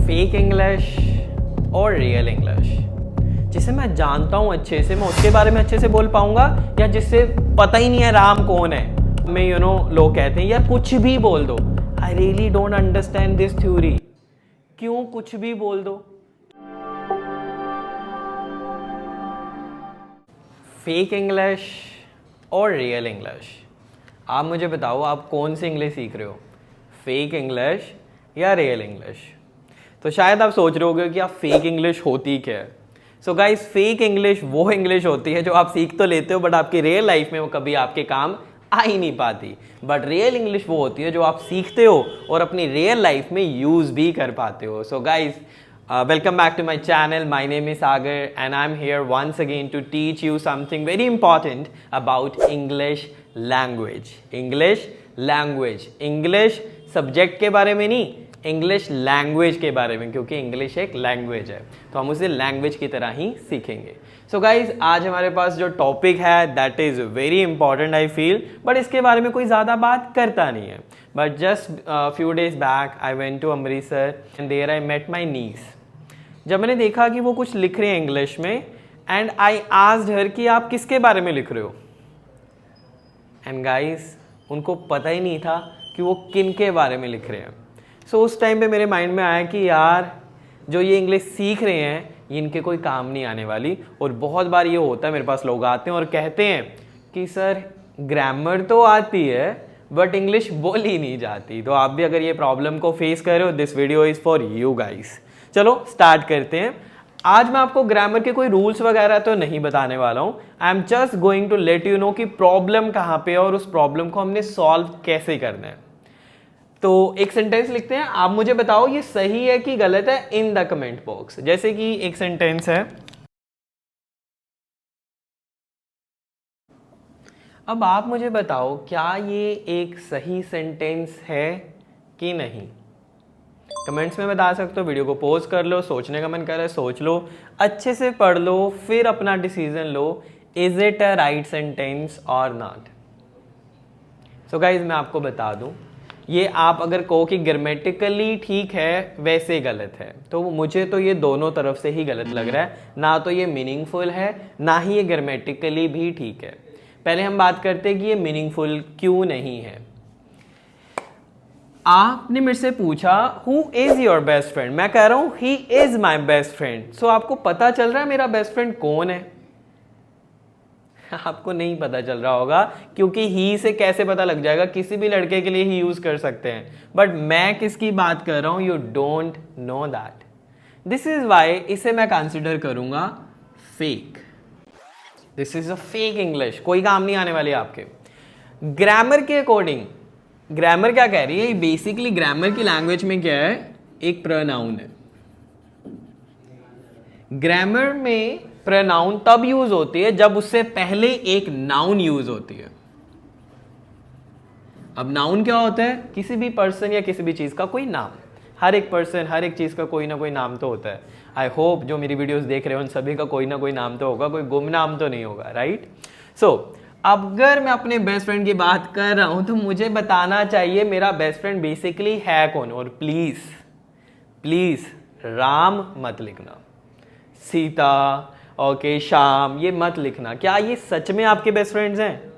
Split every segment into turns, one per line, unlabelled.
Fake English और real English, जिसे मैं जानता हूँ अच्छे से, मैं उसके बारे में अच्छे से बोल पाऊंगा, या जिससे पता ही नहीं है राम कौन है। मैं लोग कहते हैं यार कुछ भी बोल दो। I really don't understand this theory. क्यों कुछ भी बोल दो? फेक इंग्लिश और रियल इंग्लिश, आप मुझे बताओ आप कौन सी इंग्लिश सीख रहे हो, फेक इंग्लिश या रियल इंग्लिश? तो शायद आप सोच रहे होगे कि आप फेक इंग्लिश होती क्या है। सो गाइस, फेक इंग्लिश वो इंग्लिश होती है जो आप सीख तो लेते हो बट आपकी रियल लाइफ में वो कभी आपके काम आ ही नहीं पाती। बट रियल इंग्लिश वो होती है जो आप सीखते हो और अपनी रियल लाइफ में यूज भी कर पाते हो। So guys, welcome back to my channel. My name is Sagar and I'm here once again to teach you something very important about English language. English subject के बारे में नहीं, इंग्लिश लैंग्वेज के बारे में, क्योंकि इंग्लिश एक लैंग्वेज है तो हम उसे लैंग्वेज की तरह ही सीखेंगे। सो गाइज, आज हमारे पास जो टॉपिक है that is very important I feel, but इसके बारे में कोई ज़्यादा बात करता नहीं है। But just few days back I went to Amritsar and there I met my niece. जब मैंने देखा कि वो कुछ लिख रहे हैं इंग्लिश में, एंड आई आस्क्ड हर कि आप किसके बारे में लिख रहे हो, एंड गाइस उनको पता ही नहीं था कि वो किन के बारे में लिख रहे हैं। सो उस टाइम पे मेरे माइंड में आया कि यार जो ये इंग्लिश सीख रहे हैं ये इनके कोई काम नहीं आने वाली। और बहुत बार ये होता है, मेरे पास लोग आते हैं और कहते हैं कि सर ग्रामर तो आती है बट इंग्लिश बोली नहीं जाती। तो आप भी अगर ये प्रॉब्लम को फेस कर रहे हो, this video is for you guys. चलो स्टार्ट करते हैं। आज मैं आपको ग्रामर के कोई रूल्स वगैरह तो नहीं बताने वाला हूँ। I am just going to let you know कि प्रॉब्लम कहाँ पे है और उस प्रॉब्लम को हमने सॉल्व कैसे करना है। तो एक सेंटेंस लिखते हैं, आप मुझे बताओ ये सही है कि गलत है इन द कमेंट बॉक्स। जैसे कि एक सेंटेंस है, अब आप मुझे बताओ क्या ये एक सही सेंटेंस है कि नहीं। कमेंट्स में बता सकते हो, वीडियो को पॉज कर लो, सोचने का मन कर रहा है सोच लो, अच्छे से पढ़ लो, फिर अपना decision low, is it a right sentence और नॉट। सो गाइज, मैं आपको बता दूं, ये आप अगर कहो कि ग्रामेटिकली ठीक है वैसे गलत है, तो मुझे तो ये दोनों तरफ से ही गलत लग रहा है। ना तो ये मीनिंगफुल है, ना ही ये ग्रामेटिकली भी ठीक है। पहले हम बात करते हैं कि ये मीनिंगफुल क्यों नहीं है। आपने मेरे से पूछा who is your best friend, मैं कह रहा हूं he is my best friend. So आपको पता चल रहा है मेरा बेस्ट फ्रेंड कौन है? आपको नहीं पता चल रहा होगा, क्योंकि ही से कैसे पता लग जाएगा, किसी भी लड़के के लिए ही यूज कर सकते हैं। बट मैं किसकी बात कर रहा हूं, you don't know that. This is why इसे मैं कंसिडर करूंगा fake. This is a fake English, कोई काम नहीं आने वाली आपके। ग्रामर के अकॉर्डिंग, ग्रामर क्या कह रही है, बेसिकली ग्रामर की लैंग्वेज में क्या है, एक प्रोनाउन है। ग्रामर में प्रोनाउन तब यूज होती है जब उससे पहले एक नाउन यूज होती है। अब नाउन क्या होता है, किसी भी पर्सन या किसी भी चीज का कोई नाम। हर एक पर्सन, हर एक चीज का कोई ना कोई नाम तो होता है। आई होप जो मेरी वीडियोस देख रहे हो उन सभी का कोई ना कोई नाम तो होगा, कोई गुम नाम तो नहीं होगा, राइट। सो अगर मैं अपने बेस्ट फ्रेंड की बात कर रहा हूं तो मुझे बताना चाहिए मेरा बेस्ट फ्रेंड बेसिकली है कौन। और प्लीज प्लीज राम मत लिखना, सीता, ओके श्याम, ये मत लिखना। क्या ये सच में आपके बेस्ट फ्रेंड्स हैं?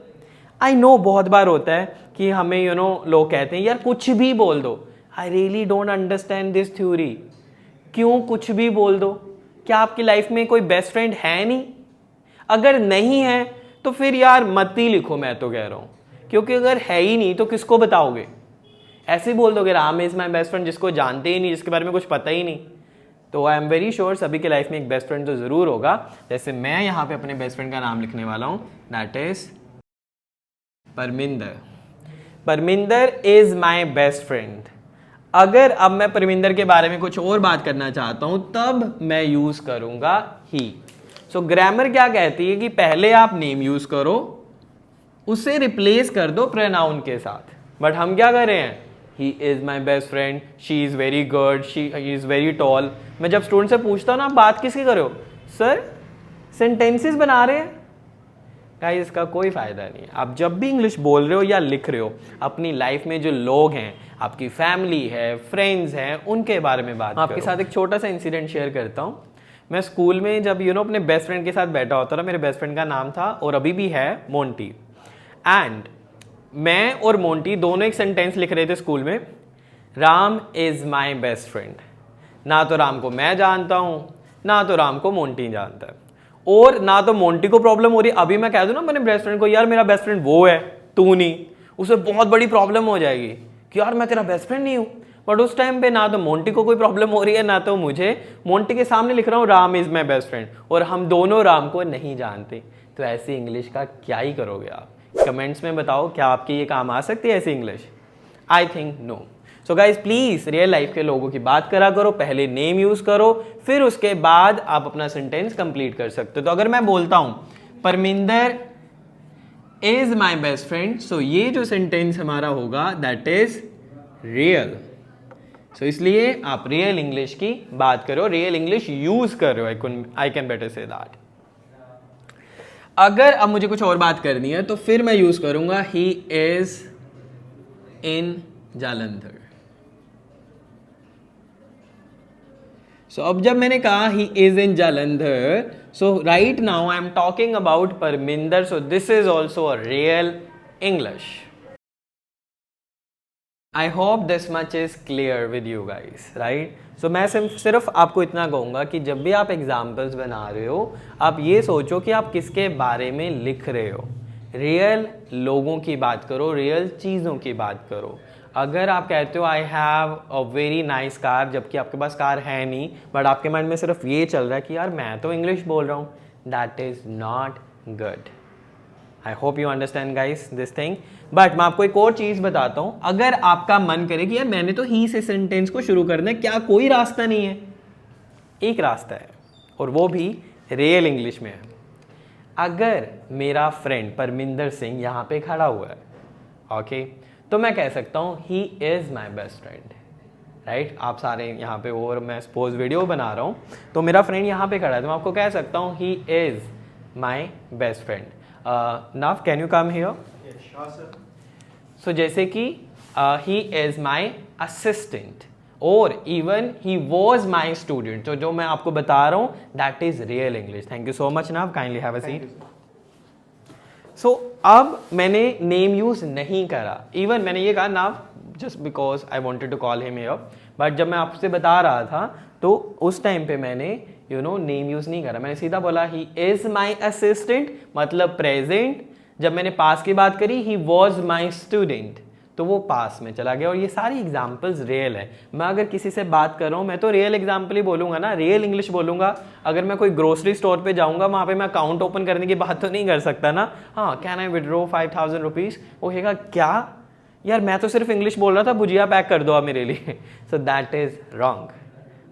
आई नो बहुत बार होता है कि हमें लोग कहते हैं यार कुछ भी बोल दो। I really don't understand this theory. क्यों कुछ भी बोल दो? क्या आपकी लाइफ में कोई बेस्ट फ्रेंड है नहीं? अगर नहीं है तो फिर यार मत ही लिखो, मैं तो कह रहा हूं, क्योंकि अगर है ही नहीं तो किसको बताओगे? ऐसे बोल दोगे Ram is my best friend, जिसको जानते ही नहीं, जिसके बारे में कुछ पता ही नहीं। तो आई एम वेरी श्योर सभी के लाइफ में एक बेस्ट फ्रेंड तो जरूर होगा। जैसे मैं यहाँ पे अपने बेस्ट फ्रेंड का नाम लिखने वाला हूँ, that is Parminder. Parminder is my best friend. अगर अब मैं परमिंदर के बारे में कुछ और बात करना चाहता हूं तब मैं यूज करूंगा ही। सो ग्रामर क्या कहती है कि पहले आप नेम यूज करो, उसे रिप्लेस कर दो प्रोनाउन के साथ। बट हम क्या कर रहे हैं, ही is my best friend, she is very good, she is very tall. मैं जब स्टूडेंट से पूछता हूँ ना आप बात किसकी कर रहे हो, सर सेंटेंसेस बना रहे हैं, गाइस इसका कोई फ़ायदा नहीं है। आप जब भी इंग्लिश बोल रहे हो या लिख रहे हो, अपनी लाइफ में जो लोग हैं, आपकी फैमिली है, फ्रेंड्स हैं, उनके बारे में बात करो। आपके साथ एक छोटा सा इंसिडेंट शेयर करता हूँ। मैं स्कूल में जब अपने बेस्ट फ्रेंड के साथ बैठा होता था, मेरे बेस्ट फ्रेंड का नाम था और अभी भी है मोंटी, एंड मैं और मोंटी दोनों एक सेंटेंस लिख रहे थे स्कूल में, Ram is my best friend. ना तो राम को मैं जानता हूँ, ना तो राम को मोंटी जानता है, और ना तो मोंटी को प्रॉब्लम हो रही है। अभी मैं कह दूं ना अपने बेस्ट फ्रेंड को, यार मेरा बेस्ट फ्रेंड वो है, तू नहीं, उसे बहुत बड़ी प्रॉब्लम हो जाएगी कि यार मैं तेरा बेस्ट फ्रेंड नहीं हूँ। बट उस टाइम पे ना तो मोंटी को कोई प्रॉब्लम हो रही है, ना तो मुझे। मोंटी के सामने लिख रहा हूँ Ram is my best friend, और हम दोनों राम को नहीं जानते। तो ऐसी इंग्लिश का क्या ही करोगे आप? कमेंट्स में बताओ, क्या आपकी ये काम आ सकती है ऐसी English? I think no. So guys please real life के लोगों की बात करा करो, पहले नेम यूज करो, फिर उसके बाद आप अपना सेंटेंस कंप्लीट कर सकते हो। तो अगर मैं बोलता हूं Parminder is my best friend, so ये जो सेंटेंस हमारा होगा दैट इज रियल। सो इसलिए आप रियल इंग्लिश की बात करो, रियल इंग्लिश यूज कर रहे हो। I can better say that. अगर अब मुझे कुछ और बात करनी है तो फिर मैं यूज करूंगा ही इज इन जालंधर। सो अब जब मैंने कहा he is in Jalandhar, so right now I am talking about Parminder, so this is also a real English. I hope this much is clear with you guys, right? So मैं सिर्फ आपको इतना कहूँगा कि जब भी आप एग्जाम्पल्स बना रहे हो, आप ये सोचो कि आप किसके बारे में लिख रहे हो। रियल लोगों की बात करो, रियल चीज़ों की बात करो। अगर आप कहते हो I have a very nice car, जबकि आपके पास कार है नहीं, बट आपके माइंड में सिर्फ ये चल रहा है कि यार मैं तो इंग्लिश बोल रहा हूँ, that is not good. I hope you understand guys this thing. But मैं आपको एक और चीज़ बताता हूँ, अगर आपका मन करे कि यार मैंने तो ही से सेंटेंस को शुरू करना है, क्या कोई रास्ता नहीं है? एक रास्ता है, और वो भी रियल इंग्लिश में है। अगर मेरा फ्रेंड परमिंदर सिंह यहाँ पे खड़ा हुआ है, ओके, तो मैं कह सकता हूँ he is my best friend, right? आप सारे यहाँ पे हो और मैं सपोज वीडियो बना रहा हूँ, तो मेरा फ्रेंड यहाँ पे खड़ा है, तो मैं आपको कह सकता हूँ he is my best friend. नव कैन यू कम हियर? सो जैसे कि ही इज़ माई असिस्टेंट, और even he was my student, तो जो मैं आपको बता रहा हूँ that is real English. Thank you so much नव, काइंडली हैव अ सीट। सो अब मैंने नेम यूज नहीं करा, इवन मैंने ये कहा now just because I wanted to call him here, but जब मैं आपसे बता रहा था तो उस टाइम पे मैंने नेम यूज नहीं करा, मैंने सीधा बोला ही इज माई असिस्टेंट, मतलब प्रेजेंट। जब मैंने पास की बात करी ही वॉज माई स्टूडेंट, तो वो पास में चला गया। और ये सारी एग्जाम्पल्स रियल है। मैं अगर किसी से बात कर रहा हूँ, मैं तो रियल एग्जाम्पल ही बोलूंगा ना, रियल इंग्लिश बोलूंगा। अगर मैं कोई ग्रोसरी स्टोर पे जाऊंगा, वहाँ पे मैं अकाउंट ओपन करने की बात तो नहीं कर सकता ना। हाँ, कैन आई विड्रॉ 5000 रुपीज़? वो कहेगा क्या यार, मैं तो सिर्फ इंग्लिश बोल रहा था, भुजिया पैक कर दो आप मेरे लिए। So that is wrong.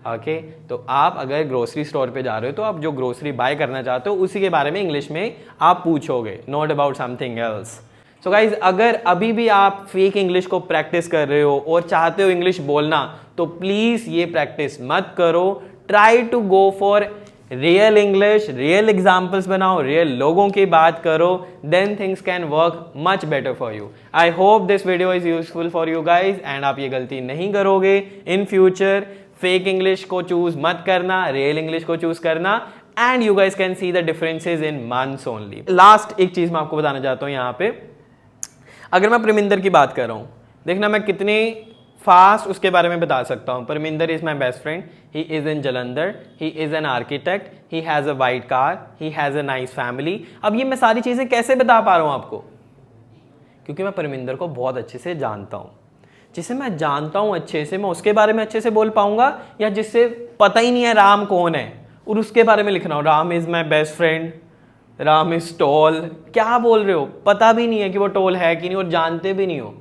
Okay, तो आप अगर ग्रोसरी स्टोर पे जा रहे हो, तो आप जो ग्रोसरी बाय करना चाहते हो उसी के बारे में इंग्लिश में आप पूछोगे, not about something else. So guys, अगर अभी भी आप फेक इंग्लिश को प्रैक्टिस कर रहे हो और चाहते हो इंग्लिश बोलना, तो प्लीज ये प्रैक्टिस मत करो। Try to go for real English, real examples बनाओ, रियल लोगों की बात करो, then things can work much better for you. I hope this video is useful for you guys, and आप ये गलती नहीं करोगे इन फ्यूचर। फेक इंग्लिश को चूज मत करना, रियल इंग्लिश को चूज करना, and you guys can see the differences in months only. Last एक चीज मैं आपको बताना चाहता हूं यहाँ पे, अगर मैं परमिंदर की बात कर रहा हूँ, देखना मैं कितने फास्ट उसके बारे में बता सकता हूँ। Parminder is my best friend, he is in Jalandhar, he is an architect, he has a white car, he has a nice family. अब ये मैं सारी चीज़ें कैसे बता पा रहा हूँ आपको? क्योंकि मैं परमिंदर को बहुत अच्छे से जानता हूँ। जिसे मैं जानता हूँ अच्छे से, मैं उसके बारे में अच्छे से बोल पाऊंगा, या जिससे पता ही नहीं है राम कौन है और उसके बारे में लिखना हो Ram is my best friend, Ram is tall. क्या बोल रहे हो? पता भी नहीं है कि वो टॉल है कि नहीं, और जानते भी नहीं हो।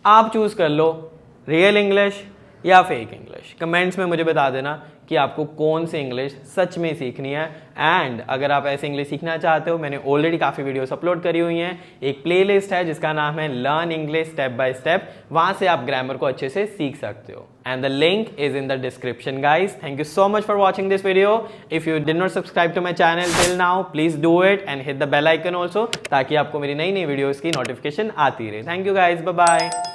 आप चूज कर लो रियल इंग्लिश, या फेक इंग्लिश। कमेंट्स में मुझे बता देना कि आपको कौन सी इंग्लिश सच में सीखनी है। एंड अगर आप ऐसी इंग्लिश सीखना चाहते हो, मैंने ऑलरेडी काफ़ी वीडियोस अपलोड करी हुई हैं। एक प्लेलिस्ट है जिसका नाम है learn English step by step, वहाँ से आप ग्रामर को अच्छे से सीख सकते हो। And the link is in the description guys. Thank you so much for watching this video. If you did not subscribe to my channel till now, please do it and hit the bell icon also, ताकि आपको मेरी नई नई videos की notification आती रहे। Thank you guys, bye bye.